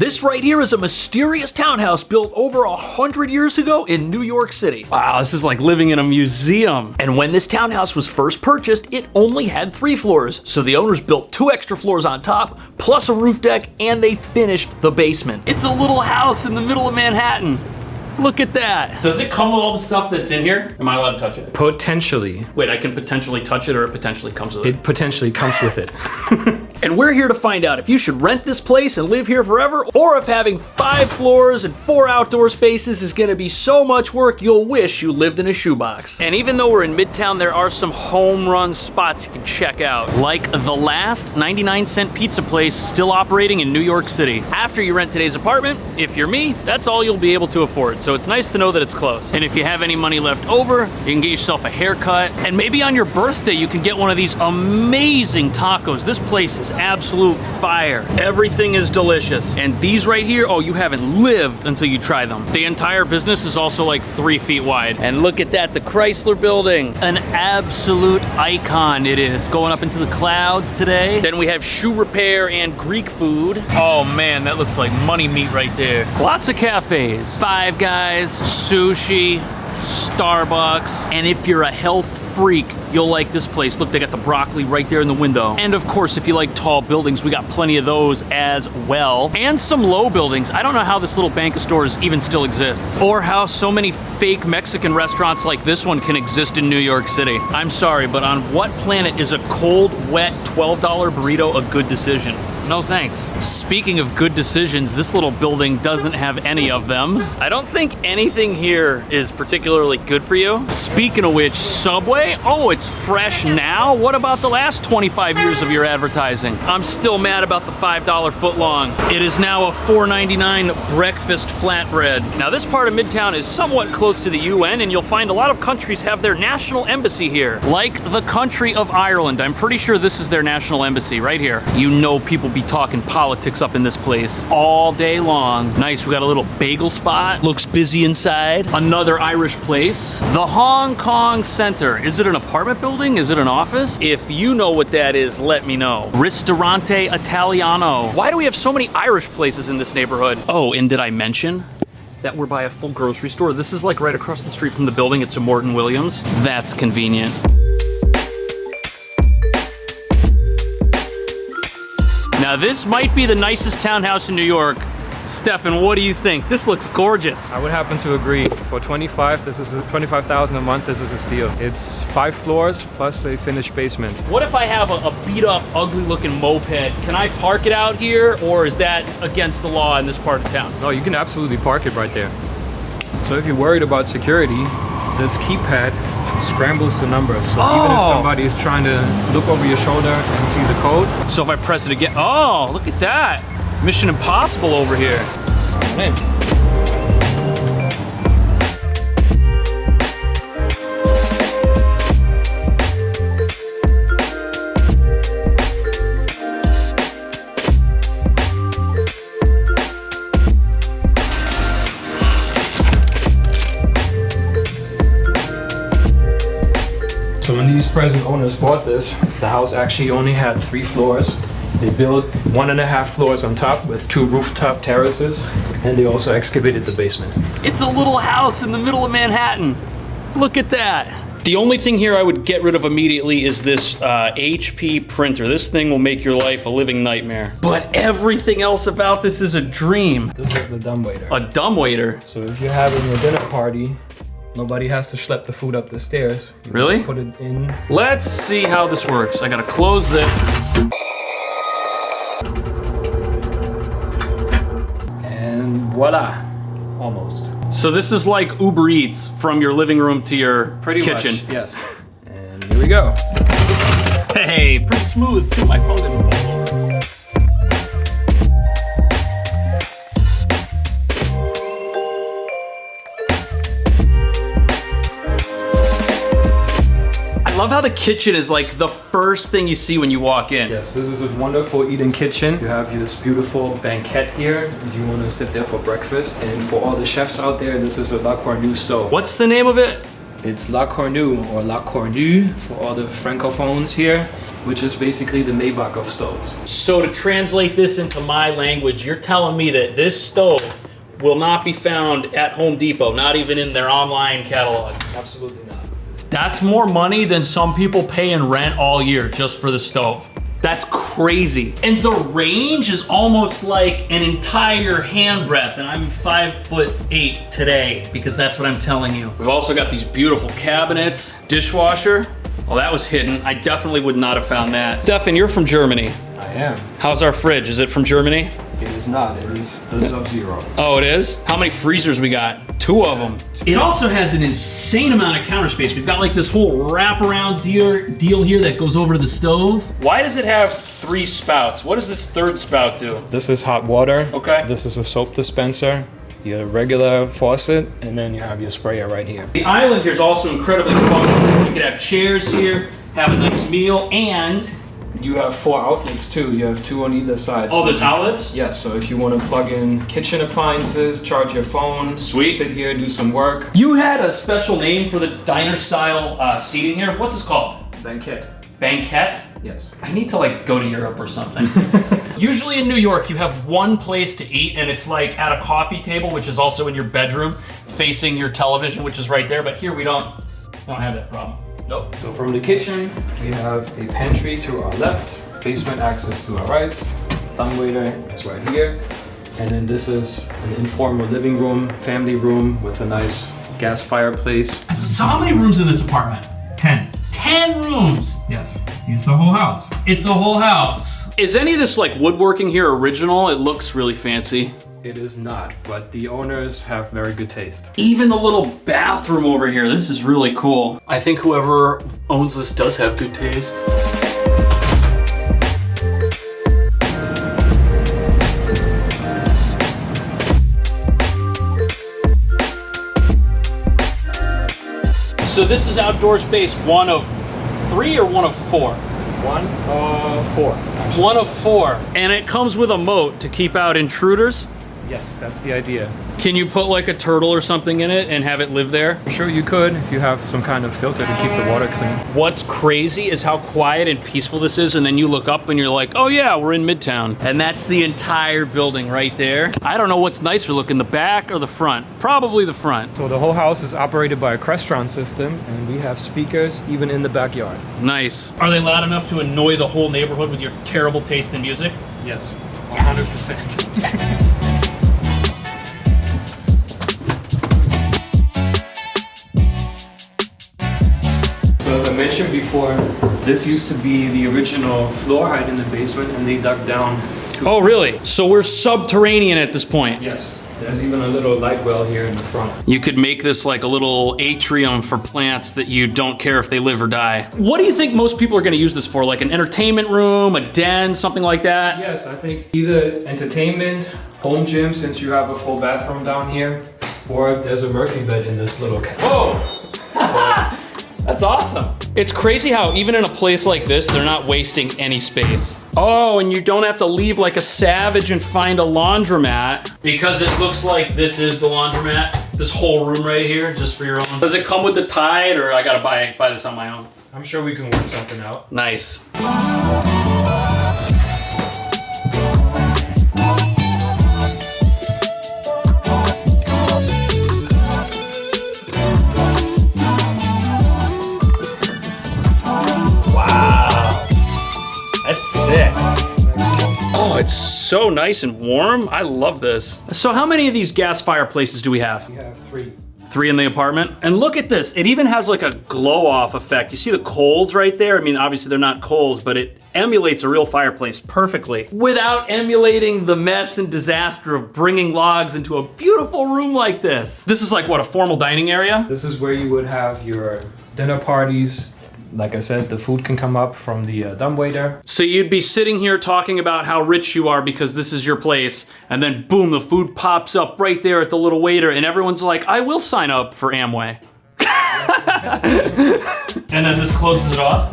This right here is a mysterious townhouse built over 100 years ago in New York City. Wow, this is like living in a museum. And when this townhouse was first purchased, it only had 3 floors. So the owners built 2 extra floors on top, plus a roof deck, and they finished the basement. It's a little house in the middle of Manhattan. Look at that. Does it come with all the stuff that's in here? Am I allowed to touch it? Potentially. Wait, I can potentially touch it, or it potentially comes with it? It potentially comes with it. And we're here to find out if you should rent this place and live here forever, or if having 5 floors and 4 outdoor spaces is gonna be so much work you'll wish you lived in a shoebox. And even though we're in Midtown, there are some home run spots you can check out, like the last 99-cent pizza place still operating in New York City. After you rent today's apartment, if you're me, that's all you'll be able to afford. So it's nice to know that it's close. And if you have any money left over, you can get yourself a haircut. And maybe on your birthday, you can get one of these amazing tacos. This place is absolute fire. Everything is delicious. And these right here, oh, you haven't lived until you try them. The entire business is also like 3 feet wide. And look at that, the Chrysler Building. An absolute icon it is. Going up into the clouds today. Then we have shoe repair and Greek food. Oh man, that looks like money meat right there. Lots of cafes. Five Guys, sushi, Starbucks, and if you're a health freak, you'll like this place. Look, they got the broccoli right there in the window. And of course, if you like tall buildings, we got plenty of those as well. And some low buildings. I don't know how this little bank of stores even still exists, or how so many fake Mexican restaurants like this one can exist in New York City. I'm sorry, but on what planet is a cold, wet, $12 burrito a good decision? No thanks. Speaking of good decisions, this little building doesn't have any of them. I don't think anything here is particularly good for you. Speaking of which, Subway? Oh, it's fresh now? What about the last 25 years of your advertising? I'm still mad about the $5 footlong. It is now a $4.99 breakfast flatbread. Now this part of Midtown is somewhat close to the UN, and you'll find a lot of countries have their national embassy here. Like the country of Ireland. I'm pretty sure this is their national embassy right here. You know people be talking politics up in this place all day long. Nice, we got a little bagel spot. Looks busy inside. Another Irish place. The Hong Kong Center. Is it an apartment building? Is it an office? If you know what that is, let me know. Ristorante Italiano. Why do we have so many Irish places in this neighborhood? Oh, and did I mention that we're by a full grocery store? This is like right across the street from the building. It's a Morton Williams. That's convenient. Now this might be the nicest townhouse in New York. Stefan, what do you think? This looks gorgeous. I would happen to agree. For 25,000 a month, this is a steal. It's 5 floors plus a finished basement. What if I have a beat up, ugly looking moped? Can I park it out here, or is that against the law in this part of town? No, you can absolutely park it right there. So if you're worried about security, this keypad scrambles the numbers. So even if somebody is trying to look over your shoulder and see the code. So if I press it again, oh, look at that. Mission Impossible over here. Man. So when these present owners bought this, the house actually only had 3 floors. They built 1.5 floors on top with 2 rooftop terraces, and they also excavated the basement. It's a little house in the middle of Manhattan. Look at that. The only thing here I would get rid of immediately is this HP printer. This thing will make your life a living nightmare. But everything else about this is a dream. This is the dumbwaiter. A dumbwaiter? So if you're having a dinner party, nobody has to schlep the food up the stairs. You really? Just put it in. Let's see how this works. I gotta close this. Voila, almost. So this is like Uber Eats from your living room to your kitchen. Much, yes. And here we go. Hey, pretty smooth too. My phone didn't fall over. I love how the kitchen is like the first thing you see when you walk in. Yes, this is a wonderful eating kitchen. You have this beautiful banquette here if you want to sit there for breakfast. And for all the chefs out there, this is a La Cornue stove. What's the name of it? It's La Cornue or La Cornue for all the francophones here. which is basically the Maybach of stoves. So to translate this into my language, you're telling me that this stove will not be found at Home Depot, not even in their online catalog. Absolutely not. That's more money than some people pay in rent all year just for the stove. That's crazy. And the range is almost like an entire handbreadth, and I'm 5'8" today because that's what I'm telling you. We've also got these beautiful cabinets, dishwasher. Well, that was hidden. I definitely would not have found that. Stefan, you're from Germany. I am. How's our fridge? Is it from Germany? It is not. It is the Sub-Zero. Oh, it is? How many freezers we got? 2 of them. It also has an insane amount of counter space. We've got like this whole wraparound deal here that goes over to the stove. Why does it have 3 spouts? What does this 3rd spout do? This is hot water. Okay. This is a soap dispenser. Your regular faucet, and then you have your sprayer right here. The island here is also incredibly functional. You could have chairs here, have a nice meal, and You have 4 outlets too. You have 2 on either side. oh, there's outlets? Yes, so if you want to plug in kitchen appliances, charge your phone, Sweet. sit here, do some work. You had a special name for the diner style seating here. What's this called? Banquet. Banquet? Yes. I need to like go to Europe or something. Usually in New York, you have one place to eat and it's like at a coffee table, which is also in your bedroom, facing your television, which is right there. But here we don't have that problem. Nope. So from the kitchen, we have a pantry to our left, basement access to our right, dumbwaiter is right here, and then this is an informal living room, family room with a nice gas fireplace. So how many rooms in this apartment? 10. 10 rooms! Yes, it's the whole house. It's a whole house. Is any of this like woodworking here original? It looks really fancy. It is not, but the owners have very good taste. Even the little bathroom over here, this is really cool. I think whoever owns this does have good taste. So this is outdoor space 1 of 3 or 1 of 4? 1 of 4. Actually. 1 of 4. And it comes with a moat to keep out intruders? Yes, that's the idea. Can you put like a turtle or something in it and have it live there? I'm sure you could if you have some kind of filter to keep the water clean. What's crazy is how quiet and peaceful this is, and then you look up and you're like, oh yeah, we're in Midtown. And that's the entire building right there. I don't know what's nicer looking, the back or the front? Probably the front. So the whole house is operated by a Crestron system, and we have speakers even in the backyard. Nice. Are they loud enough to annoy the whole neighborhood with your terrible taste in music? Yes, 100%. As I mentioned before, this used to be the original floor height in the basement, and they dug down. Oh, really? So we're subterranean at this point? Yes, there's even a little light well here in the front. You could make this like a little atrium for plants that you don't care if they live or die. What do you think most people are gonna use this for? Like an entertainment room, a den, something like that? Yes, I think either entertainment, home gym, since you have a full bathroom down here, or there's a Murphy bed in this little Whoa! That's awesome. It's crazy how even in a place like this, they're not wasting any space. Oh, and you don't have to leave like a savage and find a laundromat because it looks like this is the laundromat. This whole room right here, just for your own. Does it come with the Tide or I gotta buy this on my own? I'm sure we can work something out. Nice. Sick. Oh, it's so nice and warm. I love this. So how many of these gas fireplaces do we have? We have 3. 3 in the apartment. And look at this. It even has like a glow off effect. You see the coals right there? I mean, obviously they're not coals, but it emulates a real fireplace perfectly without emulating the mess and disaster of bringing logs into a beautiful room like this. This is like what, a formal dining area? This is where you would have your dinner parties. Like I said, the food can come up from the dumbwaiter. So you'd be sitting here talking about how rich you are because this is your place, and then boom, the food pops up right there at the little waiter, and everyone's like, I will sign up for Amway. And then this closes it off?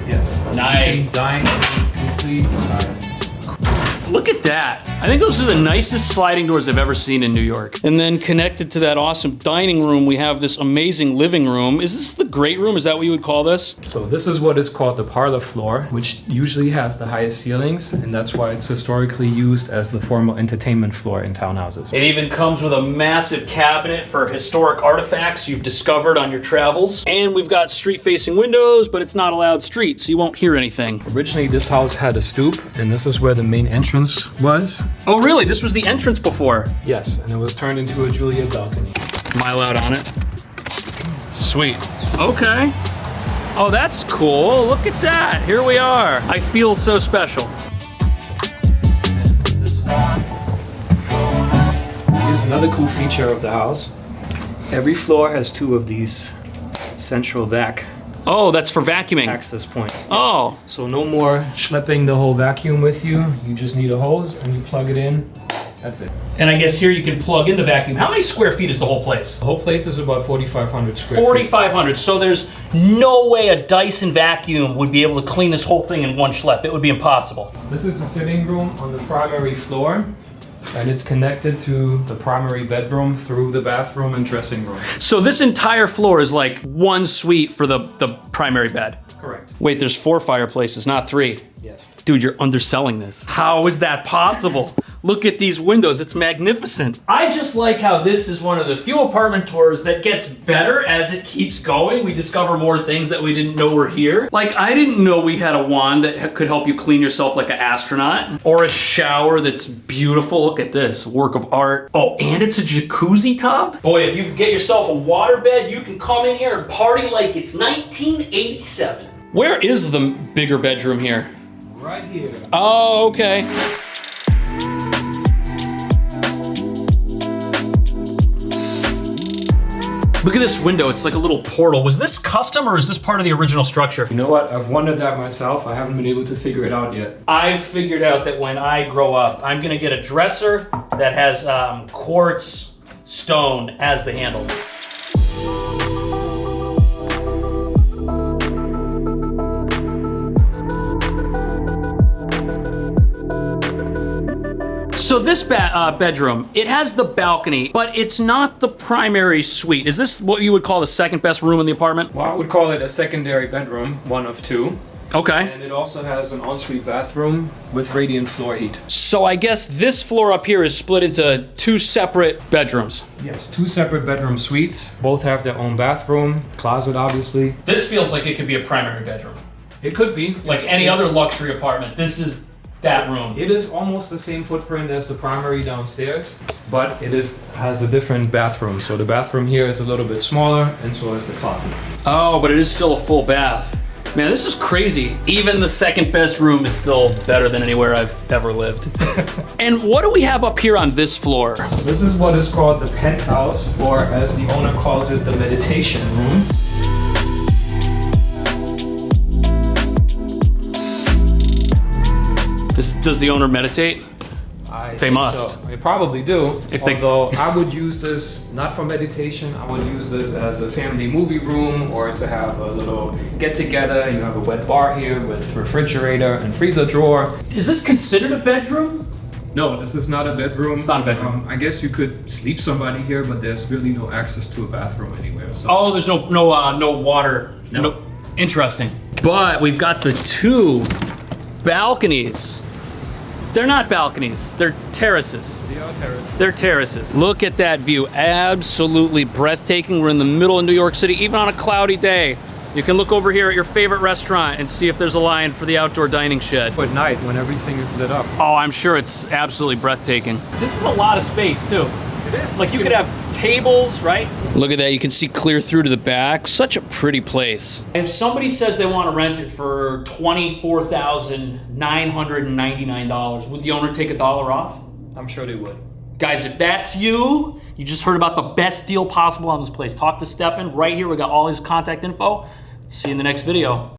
Yes. Nice. Dine in complete silence. Look at that. I think those are the nicest sliding doors I've ever seen in New York. And then connected to that awesome dining room, we have this amazing living room. Is this the great room? Is that what you would call this? So this is what is called the parlor floor, which usually has the highest ceilings, and that's why it's historically used as the formal entertainment floor in townhouses. It even comes with a massive cabinet for historic artifacts you've discovered on your travels. And we've got street-facing windows, but it's not allowed street, so you won't hear anything. Originally, this house had a stoop, and this is where the main entrance was. Oh, really? This was the entrance before? Yes, and it was turned into a Juliet balcony. Am I allowed on it? Sweet. Okay. Oh, that's cool. Look at that. Here we are. I feel so special. Here's another cool feature of the house. Every floor has 2 of these central vac Oh, that's for vacuuming. access points. Oh. So no more schlepping the whole vacuum with you. You just need a hose and you plug it in. That's it. And I guess here you can plug in the vacuum. How many square feet is the whole place? The whole place is about 4,500 square feet. 4,500. So there's no way a Dyson vacuum would be able to clean this whole thing in one schlep. It would be impossible. This is a sitting room on the primary floor, and it's connected to the primary bedroom through the bathroom and dressing room. So this entire floor is like one suite for the primary bed. Correct. Wait, there's 4 fireplaces, not 3. Yes. Dude, you're underselling this. How is that possible? Look at these windows, it's magnificent. I just like how this is one of the few apartment tours that gets better as it keeps going. We discover more things that we didn't know were here. Like, I didn't know we had a wand that could help you clean yourself like an astronaut. Or a shower that's beautiful. Look at this, work of art. Oh, and it's a jacuzzi tub? Boy, if you get yourself a waterbed, you can come in here and party like it's 1987. Where is the bigger bedroom here? Right here. Oh, okay. Look at this window, it's like a little portal. Was this custom or is this part of the original structure? You know what? I've wondered that myself. I haven't been able to figure it out yet. I've figured out that when I grow up, I'm gonna get a dresser that has quartz stone as the handle. So this bedroom, it has the balcony, but it's not the primary suite. Is this what you would call the second best room in the apartment? Well, I would call it a secondary bedroom, one of 2. Okay. And it also has an ensuite bathroom with radiant floor heat. So I guess this floor up here is split into 2 separate bedrooms. Yes, 2 separate bedroom suites. Both have their own bathroom, closet obviously. This feels like it could be a primary bedroom. It could be. Like any other luxury apartment. This is that room. It is almost the same footprint as the primary downstairs, but it has a different bathroom. So the bathroom here is a little bit smaller, and so is the closet. Oh, but it is still a full bath. Man, this is crazy. Even the second best room is still better than anywhere I've ever lived. And what do we have up here on this floor? This is what is called the penthouse, or as the owner calls it, the meditation room. Does the owner meditate? They must. So. They probably do. Although I would use this not for meditation. I would use this as a family movie room, or to have a little get together. You have a wet bar here with refrigerator and freezer drawer. Is this considered a bedroom? No, this is not a bedroom. It's not a bedroom. I guess you could sleep somebody here, but there's really no access to a bathroom anywhere. So. Oh, there's no water. No. Interesting. But we've got the 2 balconies. They're not balconies, they're terraces. They are terraces. They're terraces. Look at that view, absolutely breathtaking. We're in the middle of New York City, even on a cloudy day. You can look over here at your favorite restaurant and see if there's a line for the outdoor dining shed. At night, when everything is lit up. Oh, I'm sure it's absolutely breathtaking. This is a lot of space too. It is. Like you could have tables, right? Look at that, you can see clear through to the back. Such a pretty place. If somebody says they want to rent it for $24,999, would the owner take $1 off? I'm sure they would. Guys, if that's you, you just heard about the best deal possible on this place. Talk to Stefan right here. We got all his contact info. See you in the next video.